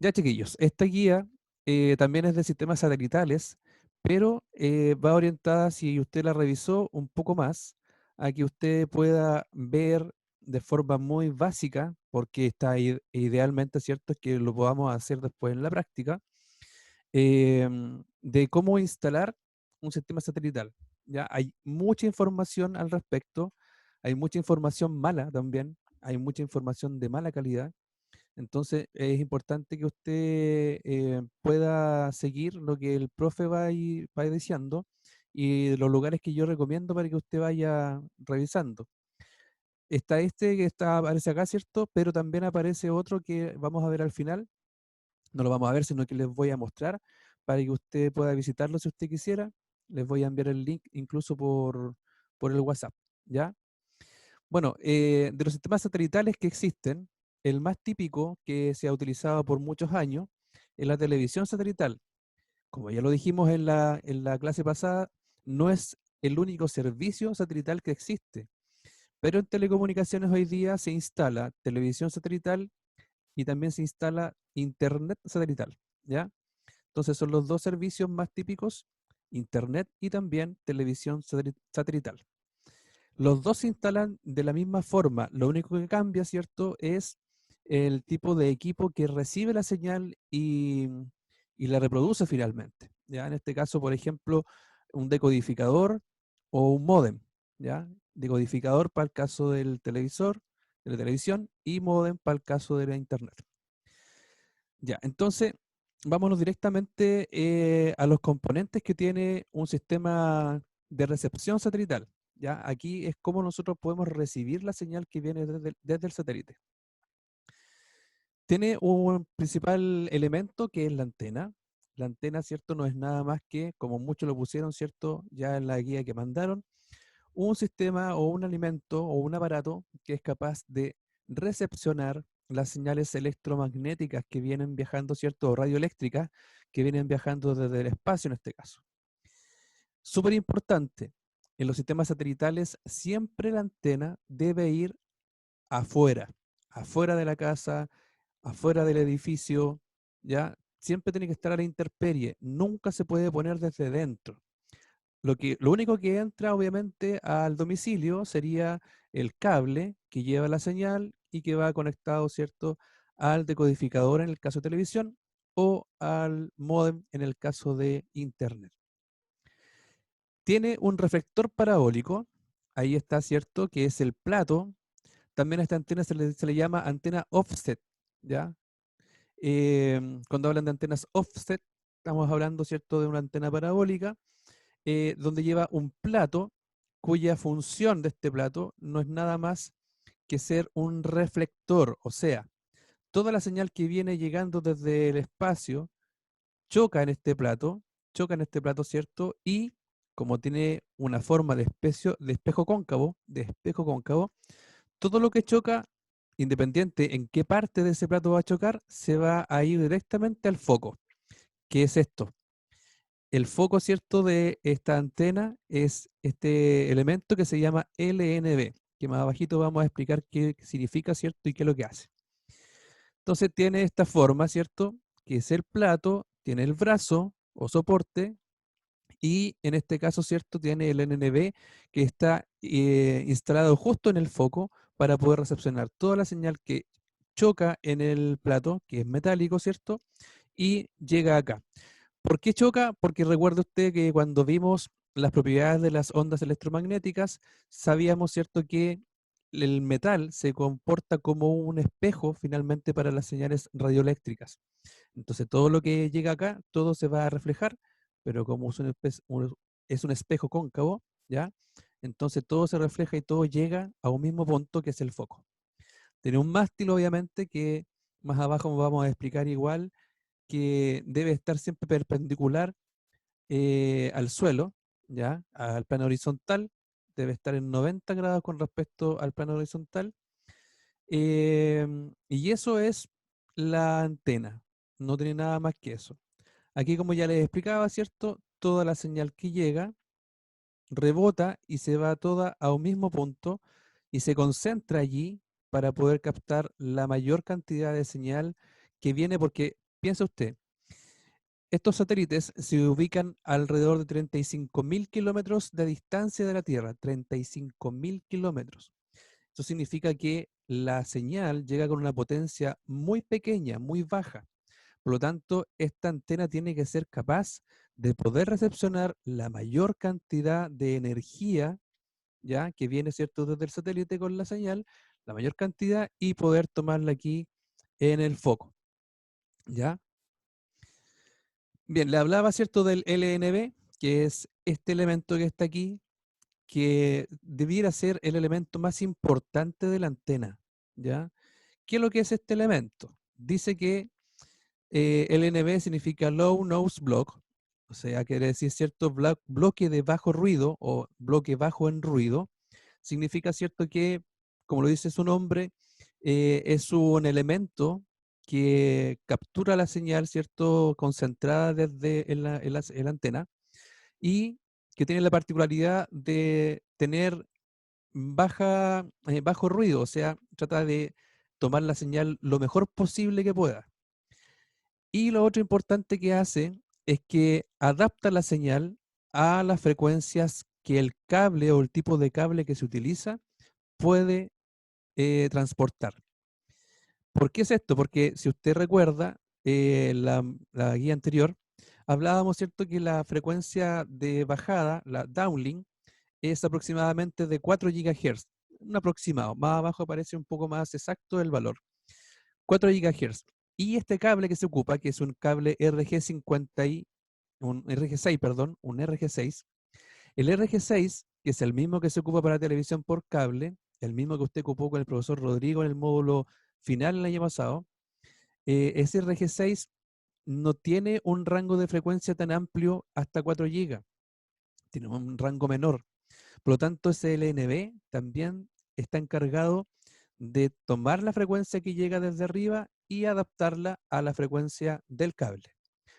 Ya, chiquillos, esta guía también es de sistemas satelitales, pero va orientada, si usted la revisó un poco más, a que usted pueda ver de forma muy básica, porque está idealmente cierto es que lo podamos hacer después en la práctica, de cómo instalar un sistema satelital. Ya hay mucha información al respecto, hay mucha información mala también, hay mucha información de mala calidad. Entonces es importante que usted pueda seguir lo que el profe va diciendo y los lugares que yo recomiendo para que usted vaya revisando. Está este que aparece acá, ¿cierto? Pero también aparece otro que vamos a ver al final. No lo vamos a ver, sino que les voy a mostrar para que usted pueda visitarlo si usted quisiera. Les voy a enviar el link incluso por el WhatsApp, ¿ya? Bueno, de los sistemas satelitales que existen, el más típico que se ha utilizado por muchos años es la televisión satelital. Como ya lo dijimos en la clase pasada, no es el único servicio satelital que existe, pero en telecomunicaciones hoy día se instala televisión satelital y también se instala internet satelital, ¿ya? Entonces son los dos servicios más típicos, internet y también televisión satelital. Los dos se instalan de la misma forma. Lo único que cambia, ¿cierto?, es el tipo de equipo que recibe la señal y la reproduce finalmente. ¿Ya? En este caso, por ejemplo, un decodificador o un módem. ¿Ya? Decodificador para el caso del televisor, de la televisión, y módem para el caso de la internet. Ya, entonces, vámonos directamente a los componentes que tiene un sistema de recepción satelital. Ya, aquí es como nosotros podemos recibir la señal que viene desde el satélite. Tiene un principal elemento que es la antena. La antena, ¿cierto? No es nada más que, como muchos lo pusieron, ¿cierto? Ya en la guía que mandaron, un sistema o un alimento o un aparato que es capaz de recepcionar las señales electromagnéticas que vienen viajando, ¿cierto? O radioeléctricas que vienen viajando desde el espacio en este caso. Súper importante, en los sistemas satelitales siempre la antena debe ir afuera, afuera de la casa, afuera del edificio, ¿ya? Siempre tiene que estar a la intemperie, nunca se puede poner desde dentro. Lo único que entra obviamente al domicilio sería el cable que lleva la señal y que va conectado, ¿cierto?, al decodificador en el caso de televisión o al módem en el caso de internet. Tiene un reflector parabólico, ahí está, ¿cierto?, que es el plato. También a esta antena se le llama antena offset, ¿ya? Cuando hablan de antenas offset, estamos hablando, ¿cierto?, de una antena parabólica donde lleva un plato cuya función de este plato no es nada más que ser un reflector, o sea, toda la señal que viene llegando desde el espacio choca en este plato, choca en este plato, ¿cierto? Y como tiene una forma de espejo cóncavo, todo lo que choca, independiente en qué parte de ese plato va a chocar, se va a ir directamente al foco. ¿Qué es esto? El foco, ¿cierto?, de esta antena es este elemento que se llama LNB, que más abajito vamos a explicar qué significa, ¿cierto?, y qué es lo que hace. Entonces tiene esta forma, ¿cierto?, que es el plato, tiene el brazo o soporte, y en este caso, ¿cierto?, tiene el NNB que está instalado justo en el foco para poder recepcionar toda la señal que choca en el plato, que es metálico, ¿cierto?, y llega acá. ¿Por qué choca? Porque recuerde usted que cuando vimos las propiedades de las ondas electromagnéticas, sabíamos, ¿cierto?, que el metal se comporta como un espejo finalmente para las señales radioeléctricas. Entonces todo lo que llega acá, todo se va a reflejar, pero como es un espejo cóncavo, ¿ya? Entonces todo se refleja y todo llega a un mismo punto que es el foco. Tiene un mástil, obviamente, que más abajo vamos a explicar igual, que debe estar siempre perpendicular al suelo, ¿ya? Al plano horizontal, debe estar en 90 grados con respecto al plano horizontal. Y eso es la antena, no tiene nada más que eso. Aquí, como ya les explicaba, ¿cierto? Toda la señal que llega rebota y se va toda a un mismo punto y se concentra allí para poder captar la mayor cantidad de señal que viene, porque piensa usted, estos satélites se ubican alrededor de 35.000 kilómetros de distancia de la Tierra, 35.000 kilómetros. Eso significa que la señal llega con una potencia muy pequeña, muy baja. Por lo tanto, esta antena tiene que ser capaz de poder recepcionar la mayor cantidad de energía, ya que viene, ¿cierto?, desde el satélite con la señal, la mayor cantidad y poder tomarla aquí en el foco, ¿ya? Bien, le hablaba, ¿cierto?, del LNB, que es este elemento que está aquí, que debiera ser el elemento más importante de la antena, ¿ya? ¿Qué es lo que es este elemento? Dice que LNB significa Low Noise Block, o sea, quiere decir cierto bloque de bajo ruido o bloque bajo en ruido. Significa cierto que, como lo dice su nombre, es un elemento que captura la señal, cierto, concentrada desde en la antena y que tiene la particularidad de tener bajo ruido, o sea, trata de tomar la señal lo mejor posible que pueda. Y lo otro importante que hace es que adapta la señal a las frecuencias que el cable o el tipo de cable que se utiliza puede transportar. ¿Por qué es esto? Porque si usted recuerda la guía anterior, hablábamos, ¿cierto?, que la frecuencia de bajada, la downlink, es aproximadamente de 4 GHz. Un aproximado. Más abajo aparece un poco más exacto el valor. 4 GHz. Y este cable que se ocupa, que es un cable RG50 un RG6, perdón, un RG6. El RG6, que es el mismo que se ocupa para televisión por cable, el mismo que usted ocupó con el profesor Rodrigo en el módulo final el año pasado, ese RG6 no tiene un rango de frecuencia tan amplio hasta 4 GB, tiene un rango menor. Por lo tanto, ese LNB también está encargado de tomar la frecuencia que llega desde arriba y adaptarla a la frecuencia del cable,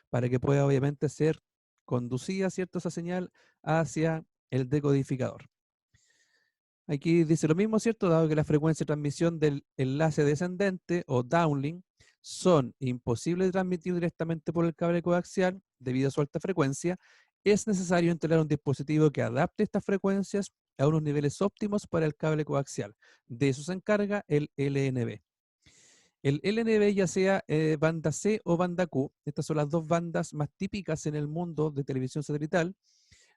para que pueda obviamente ser conducida, ¿cierto?, esa señal hacia el decodificador. Aquí dice lo mismo, ¿cierto? Dado que la frecuencia de transmisión del enlace descendente o downlink son imposibles de transmitir directamente por el cable coaxial debido a su alta frecuencia, es necesario instalar un dispositivo que adapte estas frecuencias a unos niveles óptimos para el cable coaxial. De eso se encarga el LNB. El LNB, ya sea banda C o banda Q, estas son las dos bandas más típicas en el mundo de televisión satelital,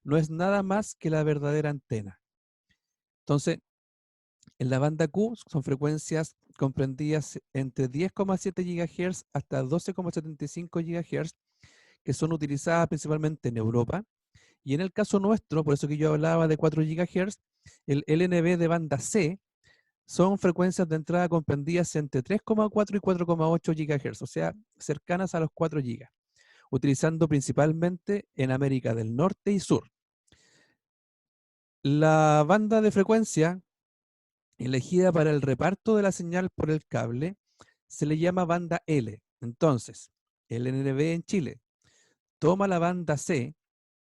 no es nada más que la verdadera antena. Entonces, en la banda Q son frecuencias comprendidas entre 10,7 GHz hasta 12,75 GHz, que son utilizadas principalmente en Europa. Y en el caso nuestro, por eso que yo hablaba de 4 GHz, el LNB de banda C son frecuencias de entrada comprendidas entre 3,4 y 4,8 GHz, o sea, cercanas a los 4 GB, utilizando principalmente en América del Norte y Sur. La banda de frecuencia elegida para el reparto de la señal por el cable se le llama banda L. Entonces, el LNB en Chile toma la banda C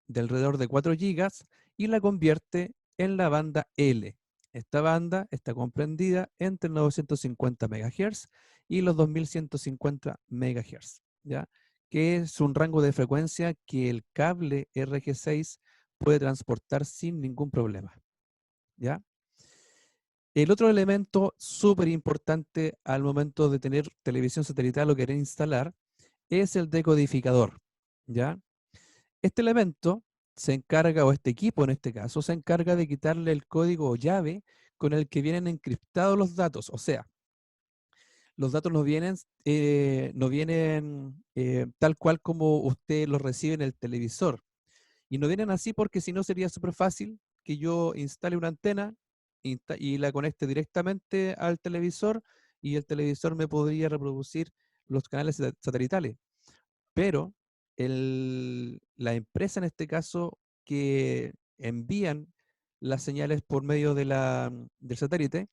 de alrededor de 4 gigas y la convierte en la banda L. Esta banda está comprendida entre 950 MHz y los 2150 MHz, ¿ya? Que es un rango de frecuencia que el cable RG6 puede transportar sin ningún problema, ¿ya? El otro elemento súper importante al momento de tener televisión satelital o querer instalar es el decodificador, ¿ya? Este elemento se encarga, o este equipo en este caso, se encarga de quitarle el código o llave con el que vienen encriptados los datos. O sea, los datos no vienen tal cual como usted los recibe en el televisor. Y no vienen así porque si no sería súper fácil que yo instale una antena y la conecte directamente al televisor y el televisor me podría reproducir los canales satelitales. Pero la empresa en este caso que envían las señales por medio del satélite,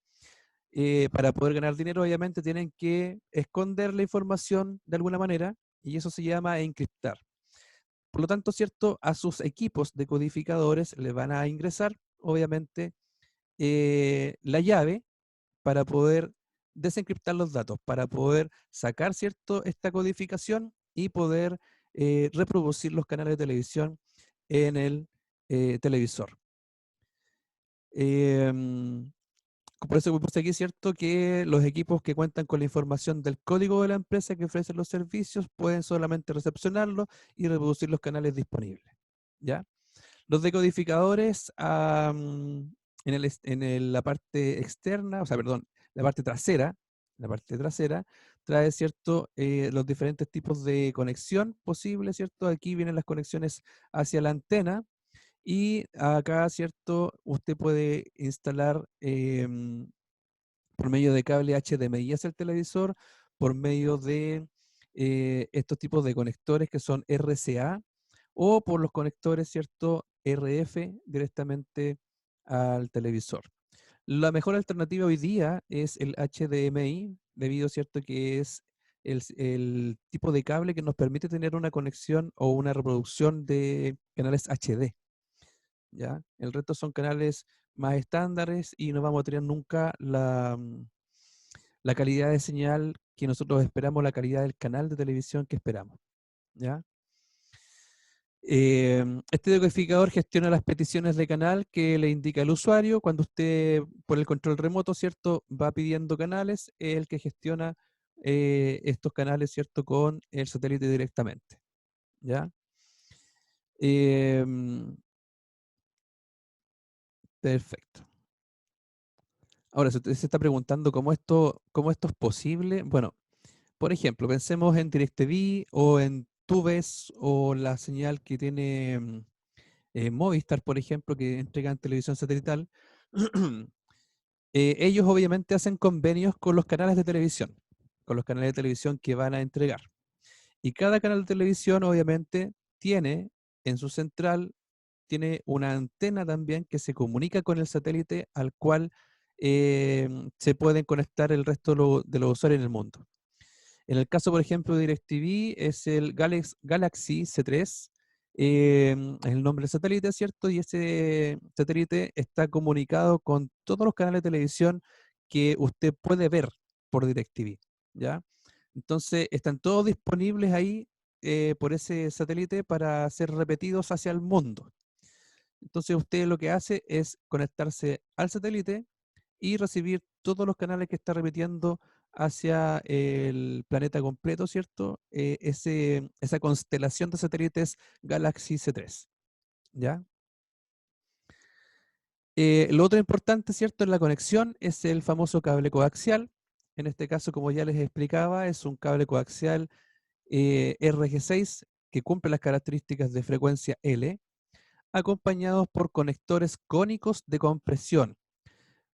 para poder ganar dinero obviamente tienen que esconder la información de alguna manera y eso se llama encriptar. Por lo tanto, ¿cierto? A sus equipos de codificadores le van a ingresar, obviamente, la llave para poder desencriptar los datos para poder sacar, ¿cierto?, esta codificación y poder reproducir los canales de televisión en el televisor. Em, por eso puse aquí, ¿cierto?, que los equipos que cuentan con la información del código de la empresa que ofrece los servicios pueden solamente recepcionarlo y reproducir los canales disponibles. ¿Ya? Los decodificadores la parte externa, o sea, perdón, la parte trasera trae, ¿cierto?, los diferentes tipos de conexión posibles, ¿cierto? Aquí vienen las conexiones hacia la antena y acá, ¿cierto?, usted puede instalar por medio de cable HDMI hacia el televisor, por medio de estos tipos de conectores que son RCA o por los conectores, ¿cierto?, RF directamente al televisor. La mejor alternativa hoy día es el HDMI, debido, ¿cierto?, que es el tipo de cable que nos permite tener una conexión o una reproducción de canales HD. ¿Ya? El resto son canales más estándares y no vamos a tener nunca la calidad de señal que nosotros esperamos, la calidad del canal de televisión que esperamos. ¿Ya? Este decodificador gestiona las peticiones de canal que le indica el usuario. Cuando usted, por el control remoto, ¿cierto?, va pidiendo canales, es el que gestiona estos canales, ¿cierto?, con el satélite directamente. ¿Ya? Em, Perfecto. Ahora, si usted se está preguntando cómo esto es posible, bueno, por ejemplo, pensemos en DirecTV o en Tuves o la señal que tiene Movistar, por ejemplo, que entregan televisión satelital. Ellos obviamente hacen convenios con los canales de televisión, con los canales de televisión que van a entregar. Y cada canal de televisión obviamente tiene en su central, tiene una antena también que se comunica con el satélite al cual se pueden conectar el resto de los usuarios en el mundo. En el caso, por ejemplo, de DirecTV es el Galaxy C3, es el nombre del satélite, ¿cierto? Y ese satélite está comunicado con todos los canales de televisión que usted puede ver por DirecTV, ¿ya? Entonces, están todos disponibles ahí por ese satélite para ser repetidos hacia el mundo. Entonces, usted lo que hace es conectarse al satélite y recibir todos los canales que está repitiendo hacia el planeta completo, ¿cierto? Esa constelación de satélites Galaxy C3, ¿ya? Lo otro importante, ¿cierto?, en la conexión es el famoso cable coaxial. En este caso, como ya les explicaba, es un cable coaxial RG6 que cumple las características de frecuencia L, acompañados por conectores cónicos de compresión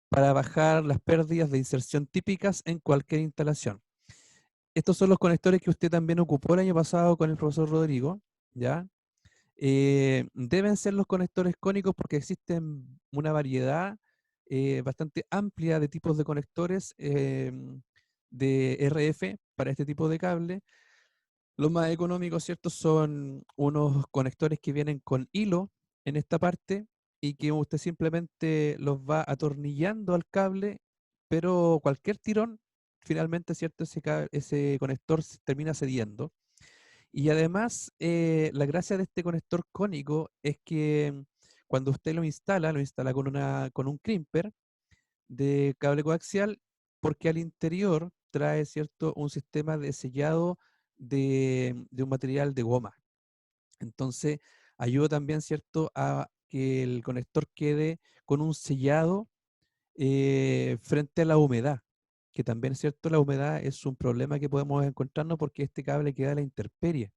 para bajar las pérdidas de inserción típicas en cualquier instalación. Estos son los conectores que usted también ocupó el año pasado con el profesor Rodrigo, ¿ya? Deben ser los conectores cónicos porque existen una variedad bastante amplia de tipos de conectores de RF para este tipo de cable. Los más económicos, ¿cierto? Son unos conectores que vienen con hilo en esta parte y que usted simplemente los va atornillando al cable, pero cualquier tirón, finalmente, ¿cierto? Ese conector termina cediendo. Y además, la gracia de este conector cónico es que cuando usted lo instala con un crimper de cable coaxial, porque al interior trae, ¿cierto?, un sistema de sellado de un material de goma. Entonces, ayuda también, ¿cierto?, a que el conector quede con un sellado frente a la humedad, que también, ¿cierto?, la humedad es un problema que podemos encontrarnos porque este cable queda a la intemperie,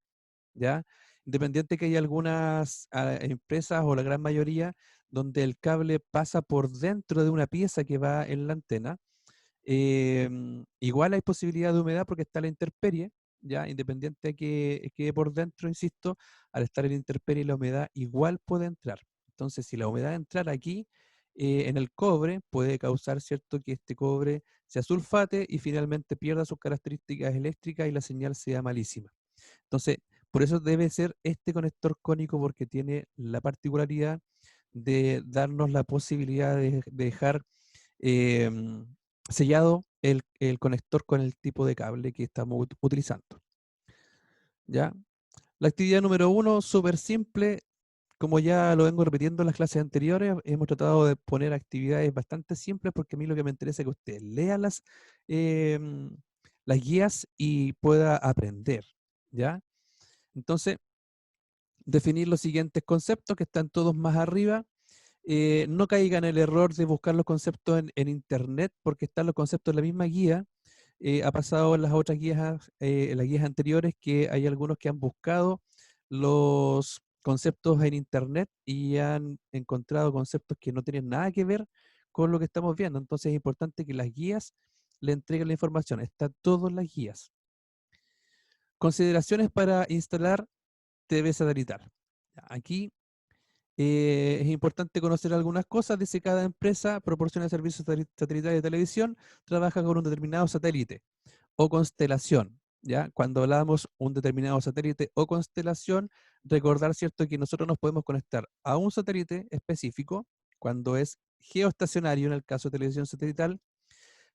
¿ya? Independiente que hay algunas empresas o la gran mayoría donde el cable pasa por dentro de una pieza que va en la antena, igual hay posibilidad de humedad porque está la intemperie, ya, independiente de que quede por dentro, insisto, al estar en la intemperie la humedad igual puede entrar. Entonces, si la humedad entra aquí, en el cobre, puede causar, ¿cierto?, que este cobre se asulfate y finalmente pierda sus características eléctricas y la señal sea malísima. Entonces, por eso debe ser este conector cónico porque tiene la particularidad de darnos la posibilidad de dejar em, sellado el conector con el tipo de cable que estamos utilizando. ¿Ya? La actividad número 1, súper simple. Como ya lo vengo repitiendo en las clases anteriores, hemos tratado de poner actividades bastante simples porque a mí lo que me interesa es que usted lea em, las guías y pueda aprender, ¿ya? Entonces, definir los siguientes conceptos que están todos más arriba. No caiga en el error de buscar los conceptos en internet porque están los conceptos en la misma guía. Ha pasado en las otras guías, en las guías anteriores, que hay algunos que han buscado los conceptos en internet y han encontrado conceptos que no tienen nada que ver con lo que estamos viendo. Entonces es importante que las guías le entreguen la información. Está todo en las guías. Consideraciones para instalar TV satelital. Aquí es importante conocer algunas cosas. Dice: cada empresa proporciona servicios satelitales de televisión, trabaja con un determinado satélite o constelación. ¿Ya? Cuando hablamos un determinado satélite o constelación, recordar, ¿cierto?, que nosotros nos podemos conectar a un satélite específico cuando es geoestacionario, en el caso de televisión satelital.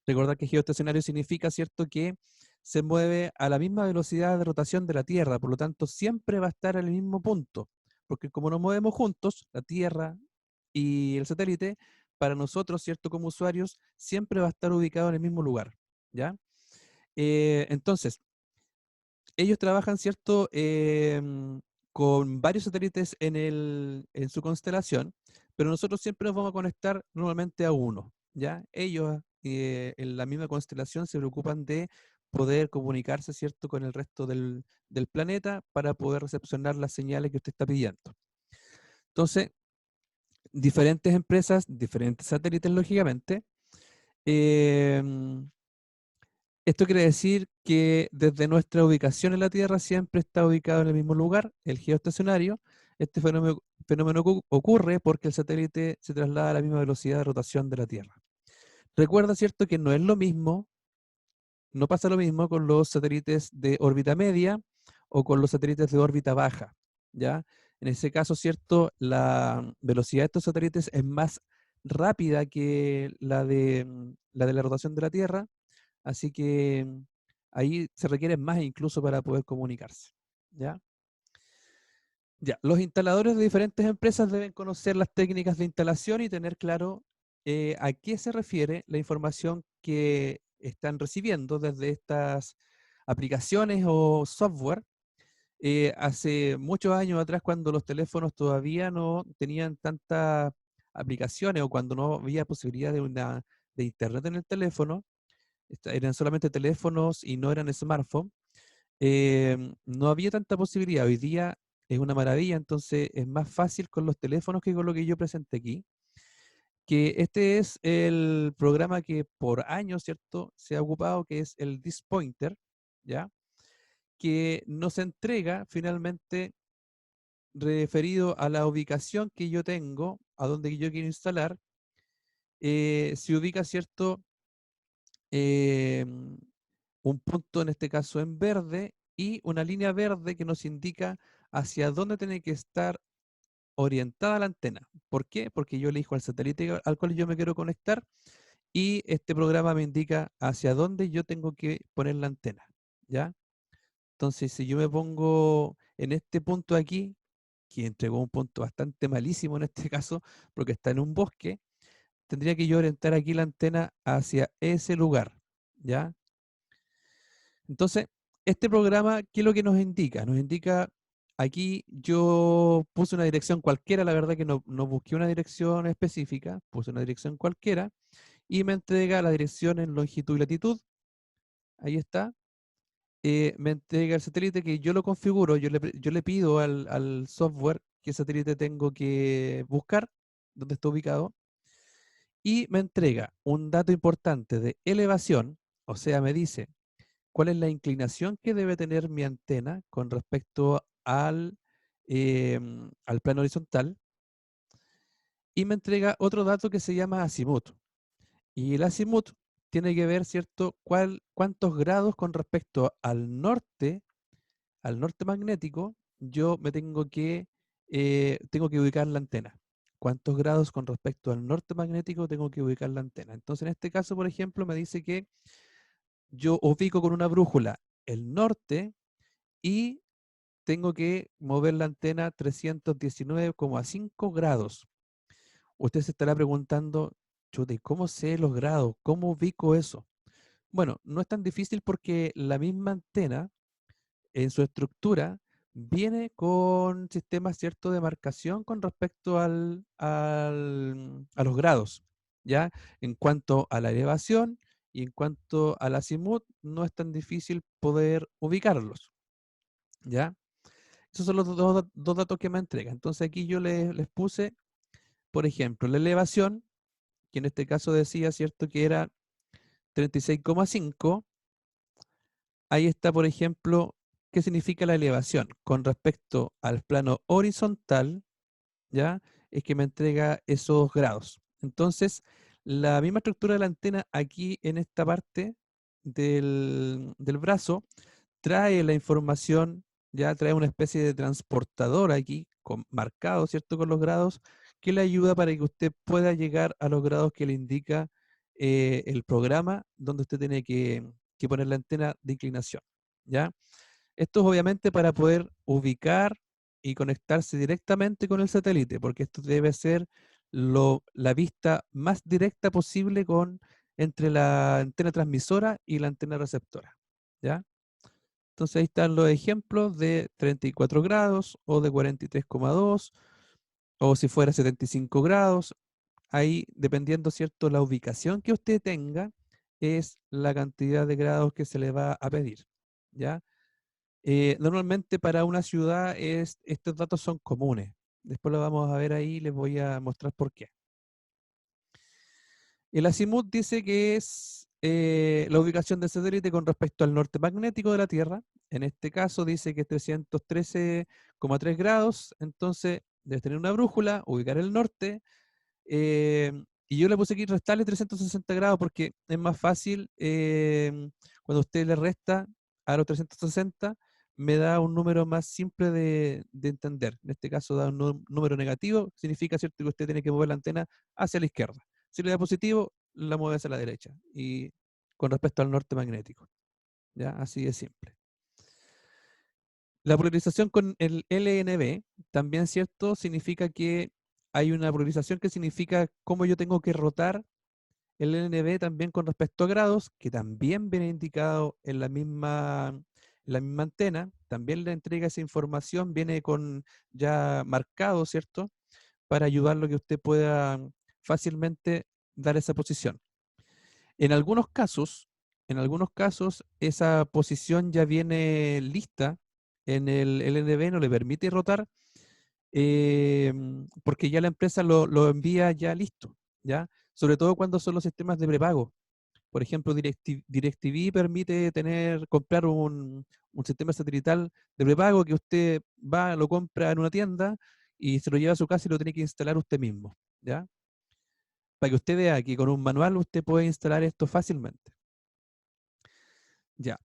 Recordar que geoestacionario significa, ¿cierto?, que se mueve a la misma velocidad de rotación de la Tierra, por lo tanto siempre va a estar en el mismo punto, porque como nos movemos juntos, la Tierra y el satélite, para nosotros, ¿cierto?, como usuarios, siempre va a estar ubicado en el mismo lugar, ¿ya? Entonces, ellos trabajan, ¿cierto?, con varios satélites en su constelación, pero nosotros siempre nos vamos a conectar normalmente a uno, ¿ya? Ellos, en la misma constelación, se preocupan de poder comunicarse, ¿cierto?, con el resto del planeta para poder recepcionar las señales que usted está pidiendo. Entonces, diferentes empresas, diferentes satélites, lógicamente. em, Esto quiere decir que desde nuestra ubicación en la Tierra siempre está ubicado en el mismo lugar, el geoestacionario. Este fenómeno ocurre porque el satélite se traslada a la misma velocidad de rotación de la Tierra. Recuerda, ¿cierto?, que no es lo mismo, no pasa lo mismo con los satélites de órbita media o con los satélites de órbita baja, ¿ya? En ese caso, ¿cierto?, la velocidad de estos satélites es más rápida que la de la rotación de la Tierra. Así que ahí se requiere más incluso para poder comunicarse. ¿Ya? Ya, los instaladores de diferentes empresas deben conocer las técnicas de instalación y tener claro a qué se refiere la información que están recibiendo desde estas aplicaciones o software. Hace muchos años atrás, cuando los teléfonos todavía no tenían tantas aplicaciones o cuando no había posibilidad de internet en el teléfono, eran solamente teléfonos y no eran smartphones, no había tanta posibilidad. Hoy día es una maravilla, entonces es más fácil con los teléfonos que con lo que yo presenté aquí, que este es el programa que por años, ¿cierto?, se ha ocupado, que es el Disk Pointer, ¿ya? Que nos entrega finalmente, referido a la ubicación que yo tengo, a donde yo quiero instalar, se ubica, ¿cierto?, em, un punto, en este caso en verde, y una línea verde que nos indica hacia dónde tiene que estar orientada la antena. ¿Por qué? Porque yo elijo al satélite al cual yo me quiero conectar y este programa me indica hacia dónde yo tengo que poner la antena, ¿ya? Entonces, si yo me pongo en este punto aquí, que entregó un punto bastante malísimo en este caso, porque está en un bosque, tendría que yo orientar aquí la antena hacia ese lugar, ¿ya? Entonces, este programa, ¿qué es lo que nos indica? Nos indica, aquí yo puse una dirección cualquiera, la verdad que no busqué una dirección específica, puse una dirección cualquiera y me entrega la dirección en longitud y latitud. Ahí está. Me entrega el satélite que yo lo configuro, yo le pido al software qué satélite tengo que buscar, dónde está ubicado, y me entrega un dato importante de elevación, o sea, me dice cuál es la inclinación que debe tener mi antena con respecto al plano horizontal, y me entrega otro dato que se llama azimut. Y el azimut tiene que ver, ¿cierto?, cuántos grados con respecto al norte magnético, yo tengo que ubicar la antena. cuántos grados con respecto al norte magnético tengo que ubicar la antena. Entonces, en este caso, por ejemplo, me dice que yo ubico con una brújula el norte y tengo que mover la antena 319,5 grados. Usted se estará preguntando, chuta, ¿y cómo sé los grados? ¿Cómo ubico eso? Bueno, no es tan difícil porque la misma antena en su estructura viene con sistemas cierto de marcación con respecto a los grados, ¿ya? En cuanto a la elevación y en cuanto al azimut, no es tan difícil poder ubicarlos, ¿ya? Esos son los dos datos que me entrega. Entonces aquí yo les puse, por ejemplo, la elevación, que en este caso decía, ¿cierto? Que era 36,5. Ahí está, por ejemplo, qué significa la elevación con respecto al plano horizontal, ¿ya? Es que me entrega esos grados. Entonces, la misma estructura de la antena aquí en esta parte del brazo trae la información, ya trae una especie de transportador aquí, marcado, ¿cierto? Con los grados, que le ayuda para que usted pueda llegar a los grados que le indica el programa donde usted tiene que poner la antena de inclinación, ¿ya? Esto es obviamente para poder ubicar y conectarse directamente con el satélite, porque esto debe ser la vista más directa posible entre la antena transmisora y la antena receptora, ¿ya? Entonces ahí están los ejemplos de 34 grados o de 43,2 o si fuera 75 grados. Ahí, dependiendo, ¿cierto?, la ubicación que usted tenga, es la cantidad de grados que se le va a pedir, ¿ya? Normalmente para una ciudad estos datos son comunes. Después lo vamos a ver ahí, les voy a mostrar por qué. El azimut dice que es la ubicación del satélite con respecto al norte magnético de la Tierra. En este caso dice que es 313,3 grados. Entonces, debes tener una brújula, ubicar el norte. Y yo le puse aquí restarle 360 grados porque es más fácil cuando usted le resta a los 360, me da un número más simple de entender. En este caso da un número negativo, significa cierto que usted tiene que mover la antena hacia la izquierda. Si le da positivo, la mueve hacia la derecha. Y con respecto al norte magnético. ¿Ya? Así de simple. La polarización con el LNB, también cierto, significa que hay una polarización que significa cómo yo tengo que rotar el LNB también con respecto a grados, que también viene indicado en la misma antena, también le entrega esa información, viene con ya marcado, ¿cierto? Para ayudarlo a que usted pueda fácilmente dar esa posición. En algunos casos, esa posición ya viene lista en el LNB, no le permite rotar, porque ya la empresa lo envía ya listo, ¿ya? Sobre todo cuando son los sistemas de prepago. Por ejemplo, DirecTV permite comprar un sistema satelital de prepago que usted va, lo compra en una tienda y se lo lleva a su casa y lo tiene que instalar usted mismo, ¿ya? Para que usted vea que con un manual usted puede instalar esto fácilmente. Ya.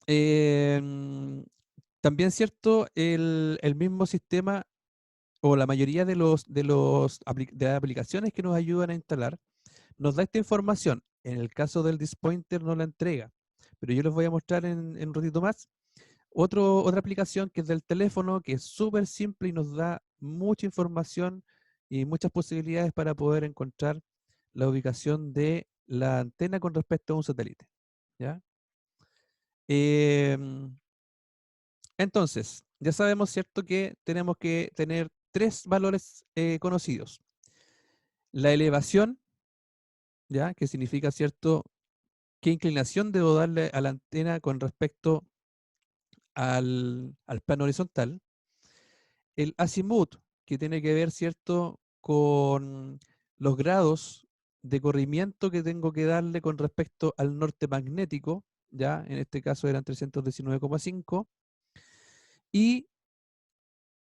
Em, También cierto, el mismo sistema o la mayoría de las aplicaciones que nos ayudan a instalar nos da esta información. En el caso del Dispointer no la entrega, pero yo les voy a mostrar en un ratito más otra aplicación que es del teléfono, que es súper simple y nos da mucha información y muchas posibilidades para poder encontrar la ubicación de la antena con respecto a un satélite, ¿ya? Em, entonces, ya sabemos, ¿cierto?, que tenemos que tener tres valores conocidos. La elevación, ¿ya? Que significa, ¿cierto?, qué inclinación debo darle a la antena con respecto al plano horizontal. El azimut, que tiene que ver, ¿cierto?, con los grados de corrimiento que tengo que darle con respecto al norte magnético, ¿ya? En este caso eran 319,5. Y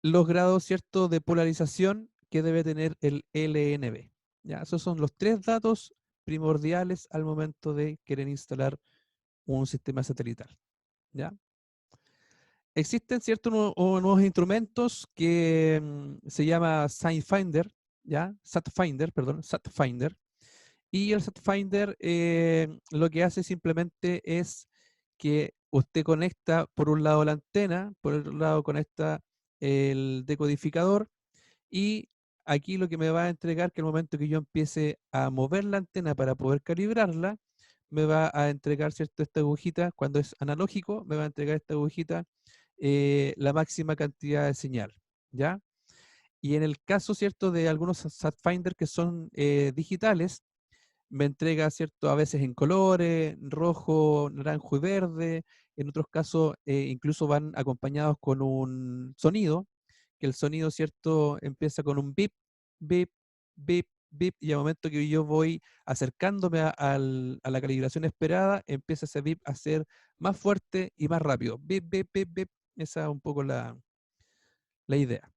los grados, ¿cierto?, de polarización que debe tener el LNB. ¿Ya? Esos son los tres datos primordiales al momento de querer instalar un sistema satelital. ¿Ya? existen ciertos nuevos instrumentos que se llama SignFinder, ¿ya? SatFinder, perdón, SatFinder. Y el SatFinder lo que hace simplemente es que usted conecta por un lado la antena, por otro lado conecta el decodificador y aquí lo que me va a entregar que el momento que yo empiece a mover la antena para poder calibrarla, me va a entregar, ¿cierto? Esta agujita, cuando es analógico, me va a entregar esta agujita la máxima cantidad de señal, ¿ya? Y en el caso, ¿cierto? De algunos SatFinder que son digitales, me entrega, ¿cierto? A veces en colores, rojo, naranjo y verde. En otros casos, incluso van acompañados con un sonido, que el sonido, ¿cierto? Empieza con un bip, bip, bip, bip, y al momento que yo voy acercándome a la calibración esperada, empieza ese bip a ser más fuerte y más rápido. Bip, bip, bip, bip. Esa es un poco la idea.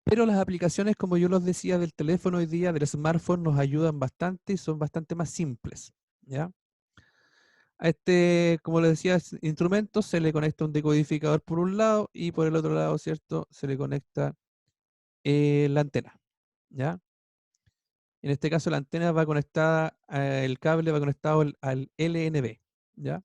Pero las aplicaciones, como yo los decía, del teléfono hoy día, del smartphone, nos ayudan bastante y son bastante más simples, ¿ya? A este, como les decía, instrumento se le conecta un decodificador por un lado y por el otro lado, ¿cierto? Se le conecta la antena, ¿ya? En este caso la antena va conectada, el cable va conectado al LNB, ¿ya?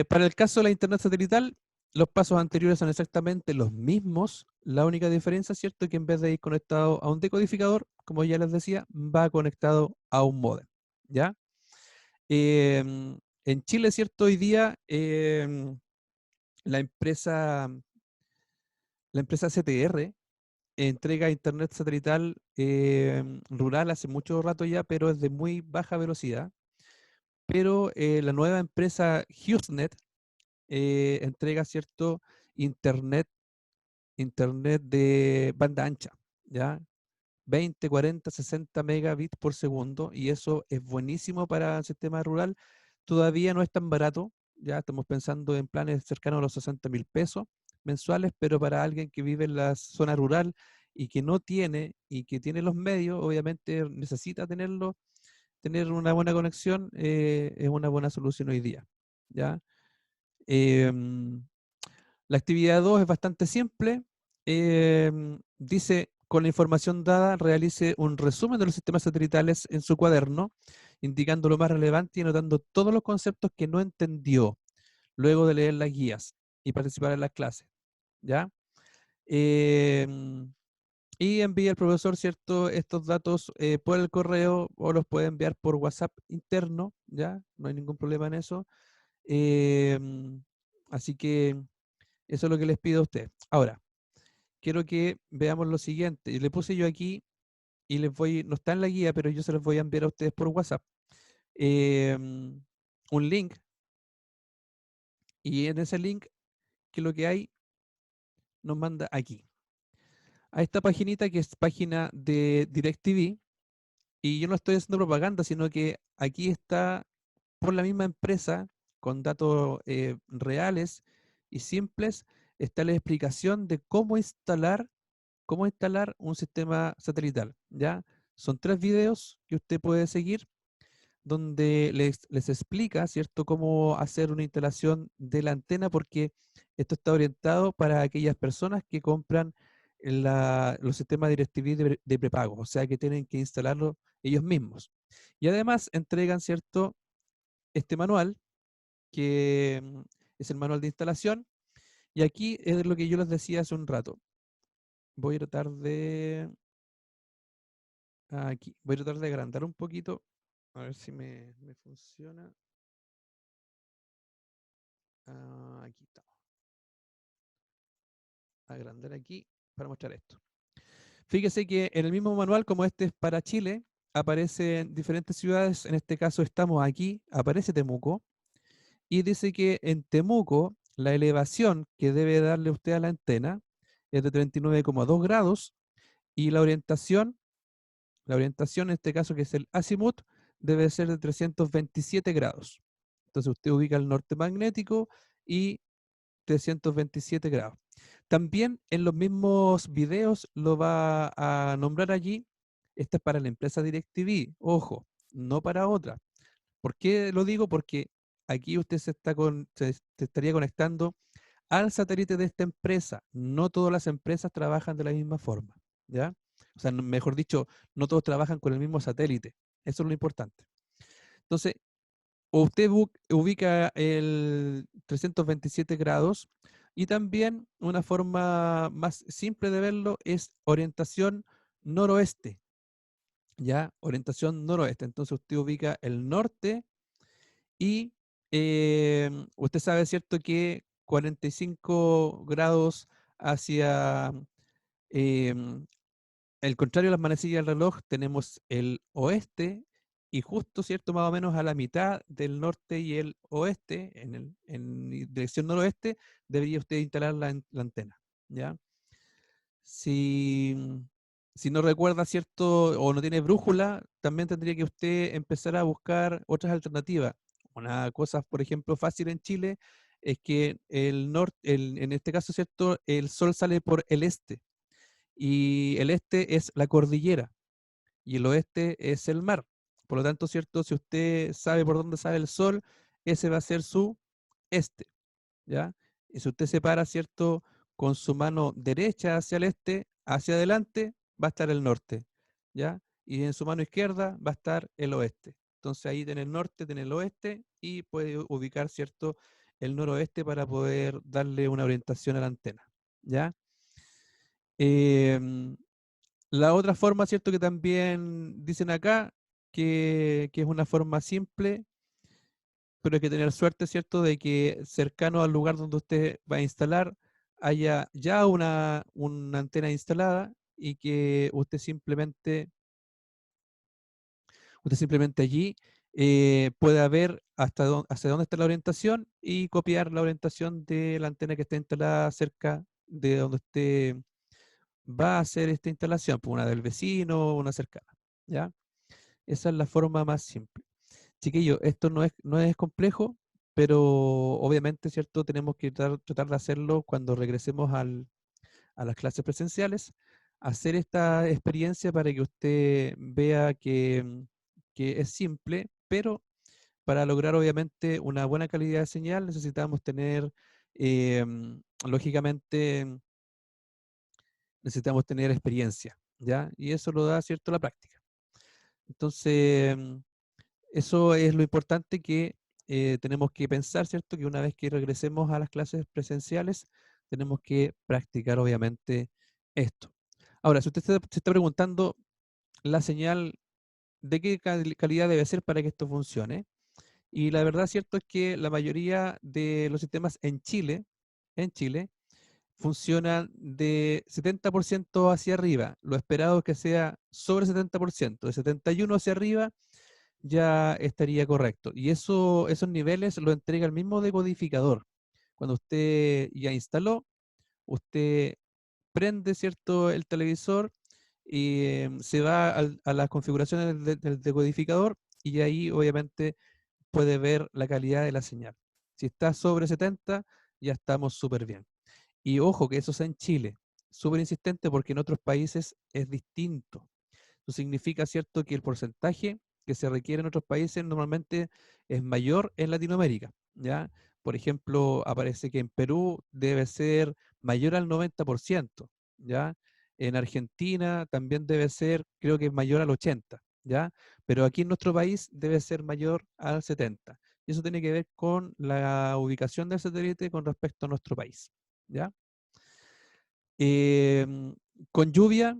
Para el caso de la internet satelital, los pasos anteriores son exactamente los mismos. La única diferencia, ¿cierto?, que en vez de ir conectado a un decodificador, como ya les decía, va conectado a un módem, ¿ya? En Chile, ¿cierto? Hoy día la empresa, la empresa CTR entrega internet satelital rural hace mucho rato ya, pero es de muy baja velocidad. Pero la nueva empresa HughesNet entrega cierto internet, internet de banda ancha, ¿ya? 20, 40, 60 megabits por segundo, y eso es buenísimo para el sistema rural. Todavía no es tan barato, ya estamos pensando en planes cercanos a los 60.000 pesos mensuales, pero para alguien que vive en la zona rural y que no tiene, y que tiene los medios, obviamente necesita tenerlo, tener una buena conexión, es una buena solución hoy día, ¿ya? Em, la actividad 2 es bastante simple. Dice, con la información dada, realice un resumen de los sistemas satelitales en su cuaderno, indicando lo más relevante y anotando todos los conceptos que no entendió luego de leer las guías y participar en las clases, ¿ya? Em, y envía al profesor, ¿cierto?, estos datos por el correo o los puede enviar por WhatsApp interno, ¿ya? No hay ningún problema en eso. Em, Así que eso es lo que les pido a ustedes. Ahora, quiero que veamos lo siguiente. Y le puse yo aquí y les voy, no está en la guía, pero yo se los voy a enviar a ustedes por WhatsApp. Un link. Y en ese link, que lo que hay, nos manda aquí. A esta paginita que es página de DirecTV. Y yo no estoy haciendo propaganda, sino que aquí está por la misma empresa, con datos reales y simples, está la explicación de cómo instalar un sistema satelital, ¿ya? Son 3 videos que usted puede seguir donde les explica, ¿cierto?, cómo hacer una instalación de la antena, porque esto está orientado para aquellas personas que compran los sistemas DirecTV de prepago, o sea que tienen que instalarlo ellos mismos. Y además entregan, ¿cierto?, este manual, que es el manual de instalación, y aquí es lo que yo les decía hace un rato. Voy a tratar de Aquí. Voy a tratar de agrandar un poquito. A ver si me funciona. Aquí estamos. Agrandar aquí para mostrar esto. Fíjese que en el mismo manual, como este es para Chile, aparecen diferentes ciudades. En este caso estamos aquí, aparece Temuco. Y dice que en Temuco la elevación que debe darle usted a la antena es de 39,2 grados y la orientación en este caso que es el azimut, debe ser de 327 grados. Entonces usted ubica el norte magnético y 327 grados. También en los mismos videos lo va a nombrar allí. Esta es para la empresa DirecTV, ojo, no para otra. ¿Por qué lo digo? Porque aquí usted se estaría conectando al satélite de esta empresa. No todas las empresas trabajan de la misma forma, ¿ya? O sea, mejor dicho, no todos trabajan con el mismo satélite. Eso es lo importante. Entonces, usted ubica el 327 grados y también una forma más simple de verlo es orientación noroeste, ¿ya? Orientación noroeste. Entonces usted ubica el norte y usted sabe, ¿cierto?, que 45 grados hacia em, el contrario de las manecillas del reloj tenemos el oeste y justo, ¿cierto?, más o menos a la mitad del norte y el oeste, en dirección noroeste, debería usted instalar la antena, ¿ya? Si, si no recuerda, ¿cierto?, o no tiene brújula, también tendría que usted empezar a buscar otras alternativas. Una cosa, por ejemplo, fácil en Chile es que el norte, en este caso, ¿cierto?, el sol sale por el este y el este es la cordillera y el oeste es el mar. Por lo tanto, ¿cierto? Si usted sabe por dónde sale el sol, ese va a ser su este, ¿ya? Y si usted se para, ¿cierto?, con su mano derecha hacia el este, hacia adelante, va a estar el norte, ¿ya? Y en su mano izquierda va a estar el oeste. Entonces ahí tiene el norte, tiene el oeste y puede ubicar, ¿cierto?, el noroeste para poder darle una orientación a la antena, ¿ya? Em, la otra forma, ¿cierto?, que también dicen acá, que es una forma simple, pero hay que tener suerte, ¿cierto?, de que cercano al lugar donde usted va a instalar haya ya una antena instalada y que usted simplemente allí pueda ver hacia dónde está la orientación y copiar la orientación de la antena que está instalada cerca de donde usted va a hacer esta instalación, pues una del vecino, una cercana, ¿ya? Esa es la forma más simple. Chiquillo, esto no es complejo, pero obviamente, ¿cierto? Tenemos que tratar de hacerlo cuando regresemos a las clases presenciales, hacer esta experiencia para que usted vea que es simple, pero para lograr obviamente una buena calidad de señal necesitamos tener, lógicamente, necesitamos tener experiencia, ¿ya? Y eso lo da, ¿cierto?, la práctica. Entonces, eso es lo importante que tenemos que pensar, ¿cierto? Que una vez que regresemos a las clases presenciales, tenemos que practicar, obviamente, esto. Ahora, si usted se está preguntando la señal, ¿de qué calidad debe ser para que esto funcione? Y la verdad, cierto, es que la mayoría de los sistemas en Chile, funcionan de 70% hacia arriba. Lo esperado es que sea sobre 70%. De 71 hacia arriba ya estaría correcto. Y esos niveles lo entrega el mismo decodificador. Cuando usted ya instaló, usted prende, ¿cierto?, el televisor y se va a las configuraciones del decodificador y ahí obviamente puede ver la calidad de la señal. Si está sobre 70, ya estamos súper bien. Y ojo que eso es en Chile. Súper insistente porque en otros países es distinto. Eso significa, ¿cierto?, que el porcentaje que se requiere en otros países normalmente es mayor en Latinoamérica, ¿ya? Por ejemplo, aparece que en Perú debe ser mayor al 90%, ¿ya? En Argentina también debe ser, creo que es mayor al 80%, ¿ya? Pero aquí en nuestro país debe ser mayor al 70%. Y eso tiene que ver con la ubicación del satélite con respecto a nuestro país, ¿ya? Em, con lluvia,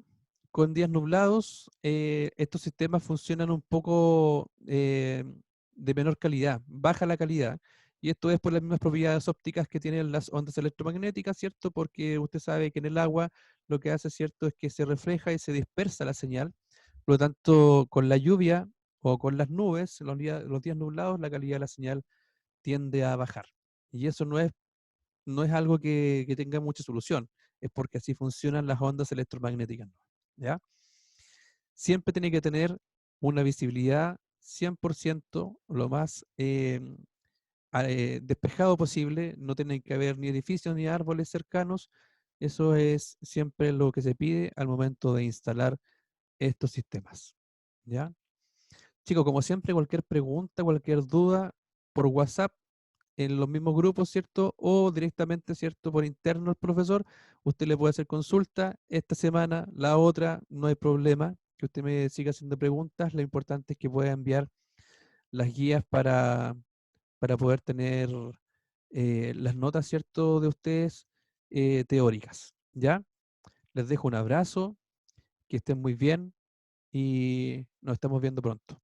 con días nublados, estos sistemas funcionan un poco de menor calidad, baja la calidad. Y esto es por las mismas propiedades ópticas que tienen las ondas electromagnéticas, ¿cierto? Porque usted sabe que en el agua lo que hace, ¿cierto?, es que se refleja y se dispersa la señal. Por lo tanto, con la lluvia o con las nubes, los días nublados, la calidad de la señal tiende a bajar. Y eso no es algo que tenga mucha solución, es porque así funcionan las ondas electromagnéticas, ¿no? ¿Ya? Siempre tiene que tener una visibilidad 100% lo más despejado posible, no tienen que haber ni edificios ni árboles cercanos, eso es siempre lo que se pide al momento de instalar estos sistemas, ¿ya? Chicos, como siempre, cualquier pregunta, cualquier duda, por WhatsApp en los mismos grupos, ¿cierto? O directamente, ¿cierto? Por interno al profesor, usted le puede hacer consulta esta semana, la otra, no hay problema, que usted me siga haciendo preguntas. Lo importante es que pueda enviar las guías para poder tener las notas, ¿cierto? De ustedes teóricas, ¿ya? Les dejo un abrazo, que estén muy bien y nos estamos viendo pronto.